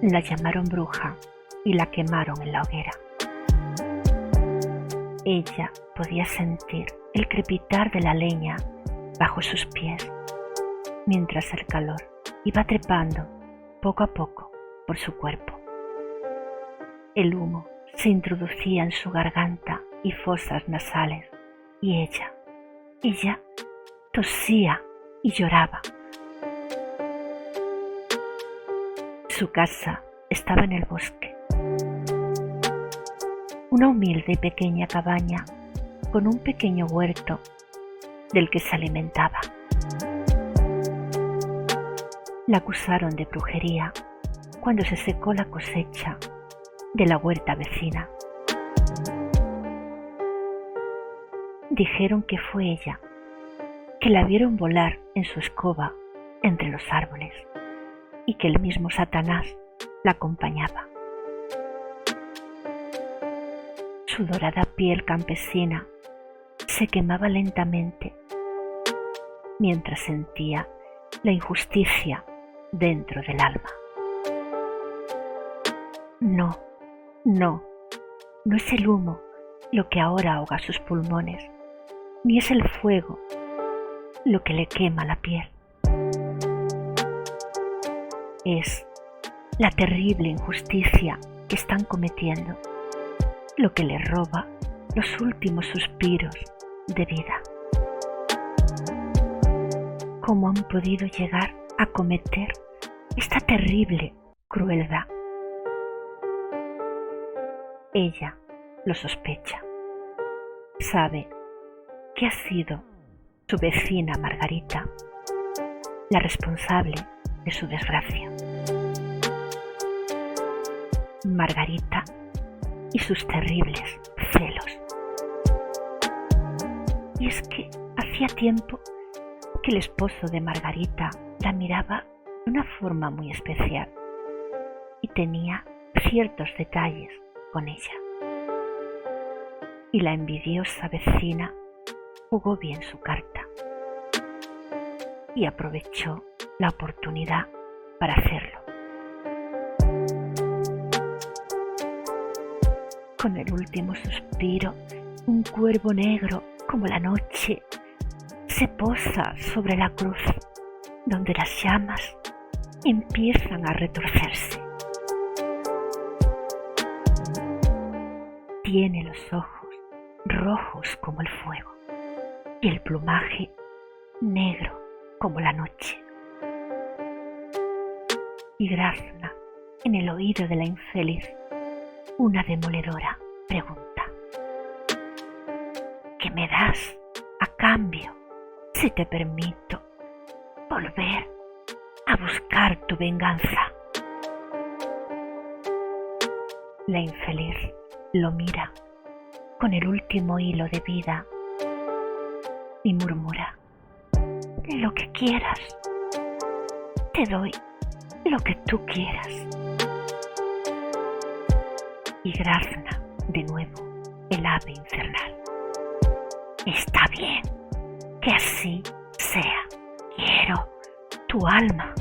La llamaron bruja y la quemaron en la hoguera. Ella podía sentir el crepitar de la leña bajo sus pies, mientras el calor iba trepando poco a poco por su cuerpo. El humo se introducía en su garganta y fosas nasales, y ella tosía y lloraba. Su casa estaba en el bosque, una humilde y pequeña cabaña con un pequeño huerto del que se alimentaba. La acusaron de brujería cuando se secó la cosecha de la huerta vecina. Dijeron que fue ella, que la vieron volar en su escoba entre los árboles y que el mismo Satanás la acompañaba. Su dorada piel campesina se quemaba lentamente mientras sentía la injusticia dentro del alma. No es el humo lo que ahora ahoga sus pulmones, ni es el fuego lo que le quema la piel. Es la terrible injusticia que están cometiendo lo que le roba los últimos suspiros de vida. ¿Cómo han podido llegar a cometer esta terrible crueldad? Ella lo sospecha. Sabe que ha sido su vecina Margarita la responsable de su desgracia. Margarita y sus terribles celos. Y es que hacía tiempo que el esposo de Margarita la miraba de una forma muy especial y tenía ciertos detalles con ella. Y la envidiosa vecina jugó bien su carta y aprovechó la oportunidad para hacerlo. Con el último suspiro, un cuervo negro como la noche se posa sobre la cruz, donde las llamas empiezan a retorcerse. Tiene los ojos rojos como el fuego y el plumaje negro como la noche. Y grazna en el oído de la infeliz una demoledora pregunta: ¿qué me das a cambio si te permito volver a buscar tu venganza? La infeliz lo mira con el último hilo de vida y murmura: lo que quieras, te doy lo que tú quieras. Y grazna de nuevo el ave infernal: está bien, que así sea, quiero tu alma.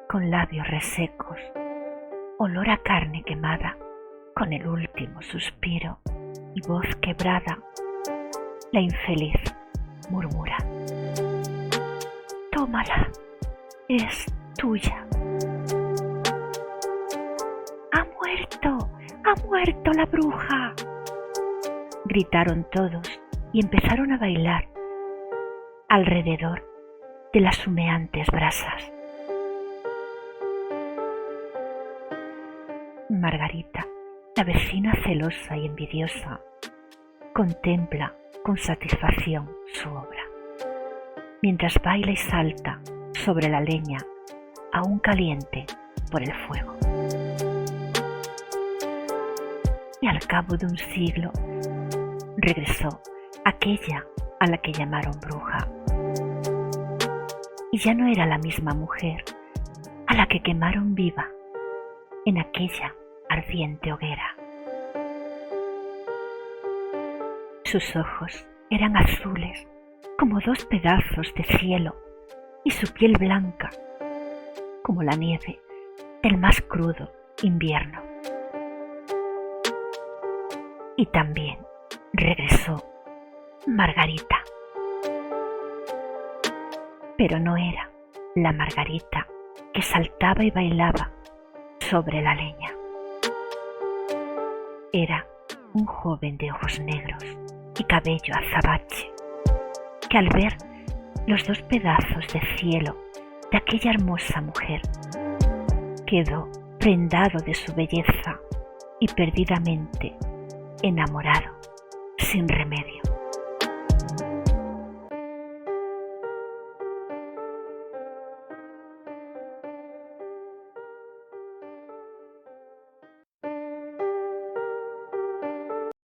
Con labios resecos, olor a carne quemada, con el último suspiro y voz quebrada, la infeliz murmura: tómala, es tuya. ¡Ha muerto la bruja!, gritaron todos y empezaron a bailar alrededor de las humeantes brasas. Margarita, la vecina celosa y envidiosa, contempla con satisfacción su obra, mientras baila y salta sobre la leña aún caliente por el fuego. Y al cabo de un siglo regresó aquella a la que llamaron bruja. Y ya no era la misma mujer a la que quemaron viva en aquella ardiente hoguera. Sus ojos eran azules como dos pedazos de cielo y su piel blanca como la nieve del más crudo invierno. Y también regresó Margarita. Pero no era la Margarita que saltaba y bailaba sobre la leña. Era un joven de ojos negros y cabello azabache, que al ver los dos pedazos de cielo de aquella hermosa mujer, quedó prendado de su belleza y perdidamente enamorado sin remedio.